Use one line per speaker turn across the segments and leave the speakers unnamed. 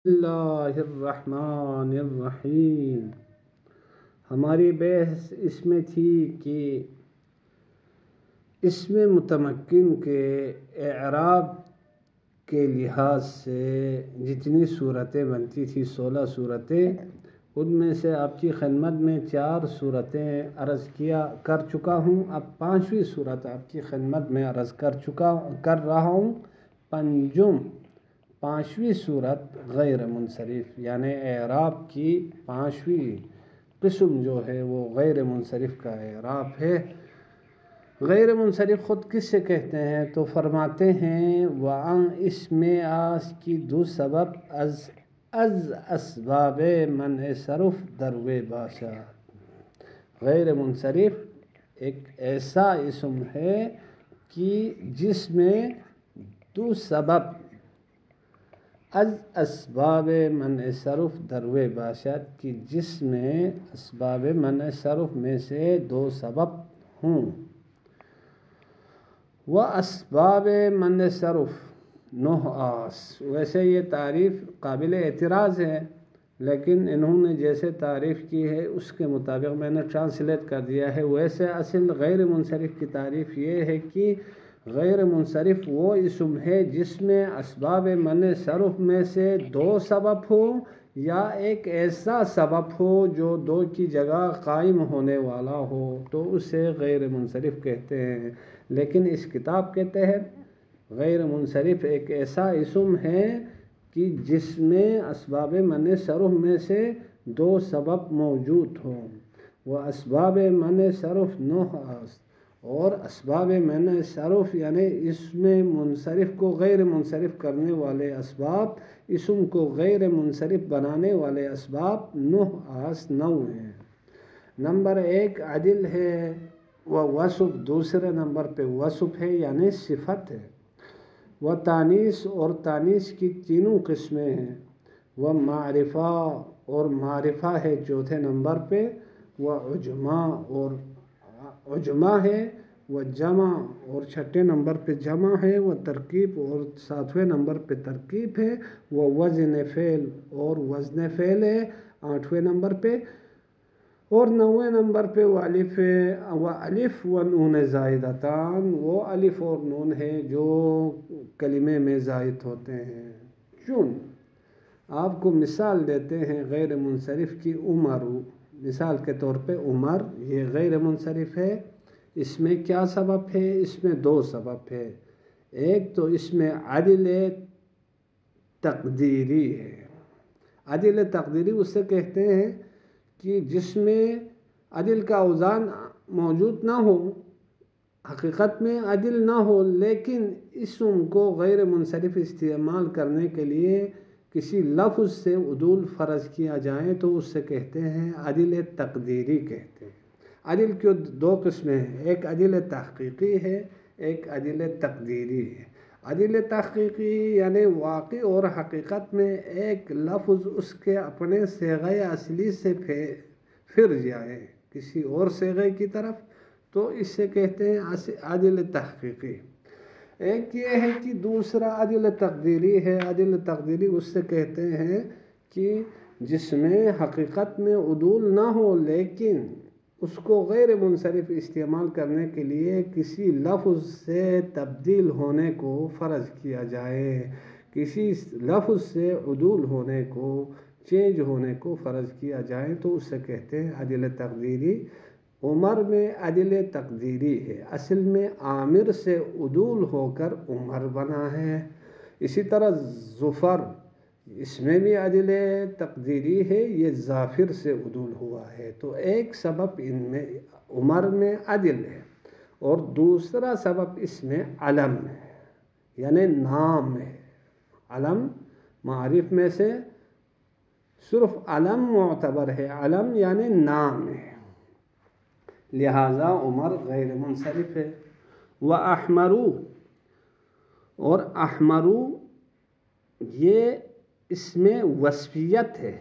اللہ الرحمن الرحیم۔ ہماری بحث اس میں تھی کہ اسم متمکن کے اعراب کے لحاظ سے جتنی صورتیں بنتی تھی 16 صورتیں، ان میں سے آپ کی خدمت میں 4 صورتیں عرض کر چکا ہوں۔ اب 5ویں صورت آپ کی خدمت میں عرض کر رہا ہوں۔ 5ویں صورت غیر منصرف، یعنی اعراب کی 5ویں قسم جو ہے وہ غیر منصرف کا اعراب ہے۔ غیر منصرف خود کس سے کہتے ہیں تو فرماتے ہیں وَعَنْ اسم آس کی دو سبب از اسباب منع صرف دروے باشد۔ غیر منصرف ایک ایسا اسم ہے کہ جس میں دو سبب از اسباب منع صرف دروے باشد، کہ جس میں اسباب منع صرف میں سے 2 سبب ہوں۔ و اسباب منع صرف 9 آس۔ ویسے یہ تعریف قابل اعتراض ہے، لیکن انہوں نے جیسے تعریف کی ہے اس کے مطابق میں نے ٹرانسلیٹ کر دیا ہے۔ ویسے اصل غیر منصرف کی تعریف یہ ہے کہ غیر منصرف وہ اسم ہے جس میں اسباب منع صرف میں سے 2 سبب ہو یا ایک ایسا سبب ہو جو 2 کی جگہ قائم ہونے والا ہو، تو اسے غیر منصرف کہتے ہیں۔ لیکن اس کتاب کے تحت غیر منصرف ایک ایسا اسم ہے کہ جس میں اسباب منع صرف میں سے 2 سبب موجود ہوں۔ وہ اسباب منع صرف 9 آس، اور اسباب منع صرف یعنی اسم منصرف کو غیر منصرف کرنے والے اسباب، اسم کو غیر منصرف بنانے والے اسباب 9 ہیں۔ نمبر 1 عدل ہے، وہ وصف دوسرے نمبر پہ وصف ہے یعنی صفت ہے۔ وہ تانیث اور تانیث کی تینوں قسمیں ہیں۔ وہ معرفہ اور معرفہ ہے چوتھے نمبر پہ۔ وہ عجمہ ہے۔ وہ جمع اور 6 نمبر پہ جمع ہے۔ وہ ترکیب اور 7ویں نمبر پہ ترکیب ہے۔ وہ وزن فعل اور وزن فعل ہے 8ویں نمبر پہ، اور 9ویں نمبر پہ وہ الف ہے۔ وہ الف و نون زائدتان، وہ الف اور نون ہے جو کلمے میں زائد ہوتے ہیں۔ چون آپ کو مثال دیتے ہیں غیر منصرف کی عمر، مثال کے طور پہ عمر یہ غیر منصرف ہے۔ اس میں کیا سبب ہے؟ اس میں 2 سبب ہے۔ ایک تو اس میں عدل تقدیری ہے۔ عدل تقدیری اس سے کہتے ہیں کہ جس میں عدل کا اوزان موجود نہ ہو، حقیقت میں عدل نہ ہو، لیکن اسم کو غیر منصرف استعمال کرنے کے لیے کسی لفظ سے عدول فرض کیا جائے تو اس سے کہتے ہیں عدل تقدیری کہتے ہیں۔ عدل کی 2 قسمیں ہیں، ایک عدل تحقیقی ہے، ایک عدل تقدیری ہے۔ عدل تحقیقی یعنی واقع اور حقیقت میں ایک لفظ اس کے اپنے صیغہ اصلی سے پھر جائے کسی اور صیغے کی طرف، تو اس سے کہتے ہیں عدل تحقیقی۔ ایک یہ ہے کہ دوسرا عدل تقدیری ہے۔ عدل تقدیری اس سے کہتے ہیں کہ جس میں حقیقت میں عدول نہ ہو، لیکن اس کو غیر منصرف استعمال کرنے کے لیے کسی لفظ سے تبدیل ہونے کو فرض کیا جائے، کسی لفظ سے عدول ہونے کو، چینج ہونے کو فرض کیا جائے تو اس سے کہتے ہیں عدل تقدیری۔ عمر میں عدل تقدیری ہے، اصل میں عامر سے عدول ہو کر عمر بنا ہے۔ اسی طرح ظفر، اس میں بھی عدل تقدیری ہے، یہ ظافر سے عدول ہوا ہے۔ تو ایک سبب ان میں عمر میں عدل ہے، اور دوسرا سبب اس میں علم ہے، یعنی نام ہے۔ علم معارف میں سے صرف علم معتبر ہے، علم یعنی نام ہے، لہذا عمر غیر منصرف ہے۔ وَأَحْمَرُ، اور احمرو یہ اس میں وصفیت ہے،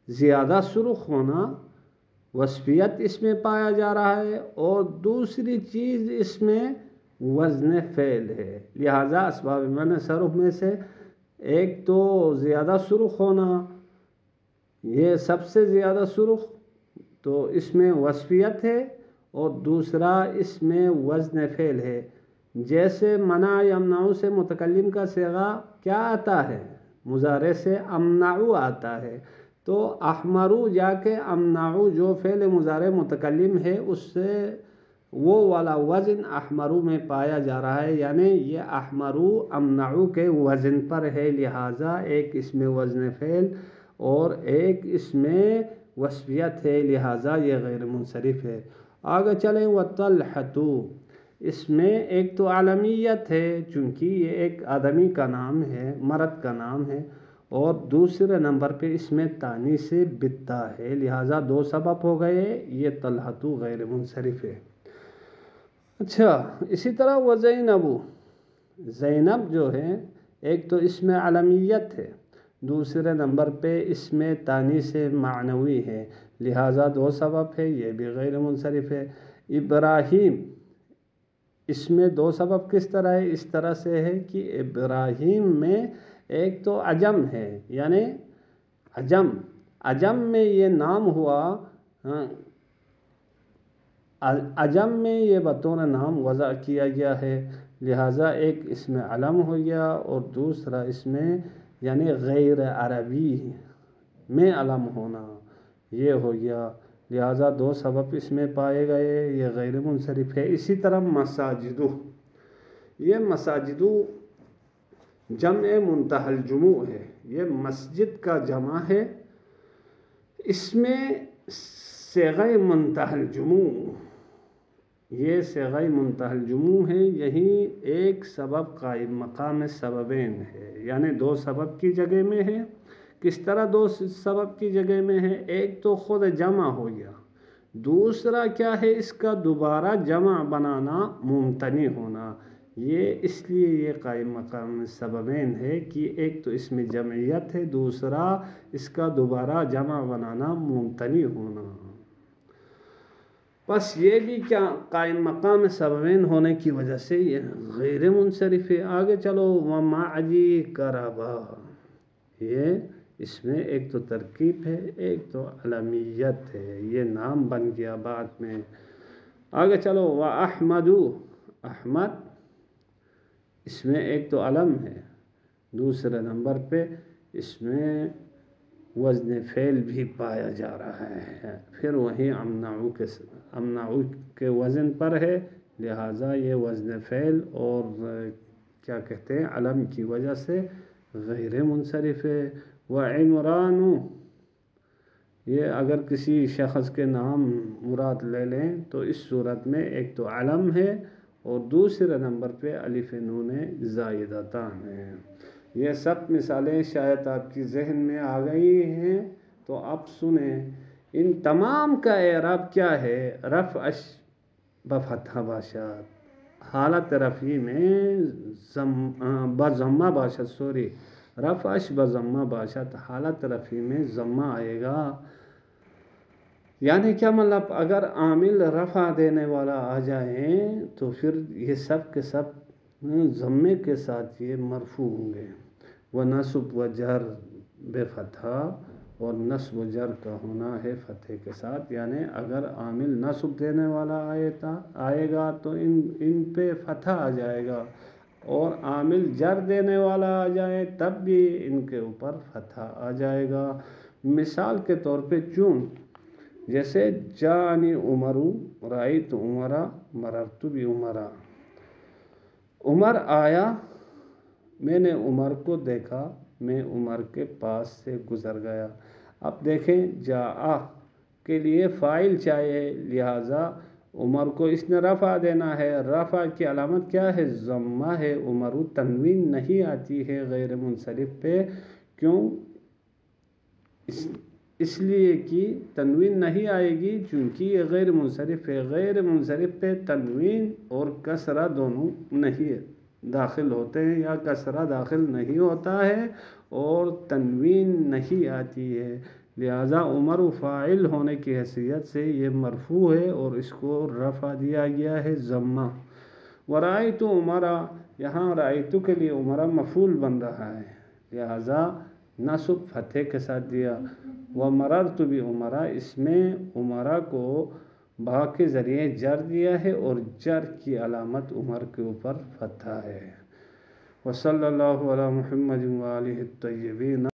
زیادہ سرخ ہونا وصفیت اس میں پایا جا رہا ہے، اور دوسری چیز اس میں وزن فعل ہے، لہذا اسباب منع صرف میں سے ایک تو زیادہ سرخ ہونا، یہ سب سے زیادہ سرخ، تو اس میں وصفیت ہے، اور دوسرا اس میں وزن فعل ہے۔ جیسے منع یمنع سے متکلم کا صیغہ کیا آتا ہے؟ مضارع سے امنعو آتا ہے، تو احمرو جا کے امنعو جو فعل مضارع متکلم ہے اس سے وہ والا وزن احمرو میں پایا جا رہا ہے، یعنی یہ احمرو امنعو کے وزن پر ہے، لہٰذا ایک اس میں وزن فعل اور ایک اس میں وصفیت ہے، لہٰذا یہ غیر منصرف ہے۔ آگے چلیں وطلحتو، اس میں ایک تو عالمیت ہے چونکہ یہ ایک آدمی کا نام ہے، مرد کا نام ہے، اور دوسرے نمبر پہ اس میں تانی سے بتا ہے، لہٰذا دو سبب ہو گئے، یہ طلحتو غیر منصرف ہے۔ اچھا اسی طرح وزینبو، زینب جو ہے ایک تو اس میں عالمیت ہے، دوسرے نمبر پہ اس میں تانی سے معنوی ہے، لہٰذا دو سبب ہے، یہ بھی غیر منصرف ہے۔ ابراہیم، اس میں دو سبب کس طرح ہے؟ اس طرح سے ہے کہ ابراہیم میں ایک تو عجم ہے، یعنی عجم میں یہ نام ہوا، عجم میں یہ بطور نام وضع کیا گیا ہے، لہٰذا ایک اس میں علم ہو گیا اور دوسرا اس میں یعنی غیر عربی میں علم ہونا یہ ہو گیا، لہٰذا دو سبب اس میں پائے گئے، یہ غیر منصرف ہے۔ اسی طرح مساجدو، یہ مساجدو جمع منتہی الجموع ہے، یہ مسجد کا جمع ہے، اس میں صیغہ منتہی الجموع، یہ صیغہ منتہی الجموع ہے، یہی ایک سبب قائم مقام سببین ہے، یعنی دو سبب کی جگہ میں ہے۔ کس طرح دو سبب کی جگہ میں ہے؟ ایک تو خود جمع ہو گیا، دوسرا کیا ہے اس کا دوبارہ جمع بنانا ممتنع ہونا، یہ اس لیے یہ قائم مقام سببین ہے کہ ایک تو اس میں جمعیت ہے، دوسرا اس کا دوبارہ جمع بنانا ممتنع ہونا، بس یہ بھی کیا قائم مقام سببین ہونے کی وجہ سے یہ غیر منصرف ہے۔ آگے چلو ومعجی کربا، یہ اس میں ایک تو ترکیب ہے، ایک تو علمیت ہے، یہ نام بن گیا بعد میں۔ آگے چلو وَأَحْمَدُ، احمد اس میں ایک تو علم ہے، دوسرے نمبر پہ اس میں وزن فعل بھی پایا جا رہا ہے، پھر وہی امنعو کے وزن پر ہے، لہٰذا یہ وزن فعل اور کیا کہتے ہیں علم کی وجہ سے غیر منصرف ہے۔ وعمران، یہ اگر کسی شخص کے نام مراد لے لیں تو اس صورت میں ایک تو علم ہے اور دوسرے نمبر پہ الف نون زائدتان ہیں۔ یہ سب مثالیں شاید آپ کی ذہن میں آ گئی ہیں، تو اب سنیں ان تمام کا اعراب کیا ہے؟ رفعش بفتح باشد، حالت رفعی میں بضمہ باشد، رفعش بضمہ باشد، حالت رفعی میں ضمہ آئے گا، یعنی کیا مطلب اگر عامل رفع دینے والا آ جائیں تو پھر یہ سب کے سب ضمے کے ساتھ یہ مرفوع ہوں گے۔ وہ نصب و جر بے فتحہ، اور نصب و جر کا ہونا ہے فتح کے ساتھ، یعنی اگر عامل نصب دینے والا آئے گا تو ان پہ فتح آ جائے گا، اور عامل جر دینے والا آ جائے تب بھی ان کے اوپر فتح آ جائے گا۔ مثال کے طور پہ چون، جیسے جانی عمرو رأیت عمرا مررت بعمرا، عمر آیا میں نے عمر کو دیکھا، میں عمر کے پاس سے گزر گیا۔ اب دیکھیں جاء کے لیے فاعل چاہیے، لہٰذا عمر کو اس نے رفع دینا ہے، رفع کی علامت کیا ہے؟ ضمہ ہے، عمرو تنوین نہیں آتی ہے غیر منصرف پہ، کیوں؟ اس لیے کہ تنوین نہیں آئے گی چونکہ یہ غیر منصرف ہے، غیر منصرف پہ تنوین اور کسرہ دونوں نہیں داخل ہوتے ہیں، یا کسرہ داخل نہیں ہوتا ہے اور تنوین نہیں آتی ہے، لہٰذا عمر فاعل ہونے کی حیثیت سے یہ مرفوع ہے اور اس کو رفع دیا گیا ہے ضمہ۔ ورأیت عمرا، یہاں رأیت کے لیے عمرا مفعول بن رہا ہے، لہٰذا نصب فتح کے ساتھ دیا۔ وَمَرَرْتُ بِعُمَرَا، اس میں عمرہ کو با کے ذریعے جر دیا ہے اور جر کی علامت عمر کے اوپر فتح ہے۔ وصلی اللہ علی محمد وآلہ الطیبین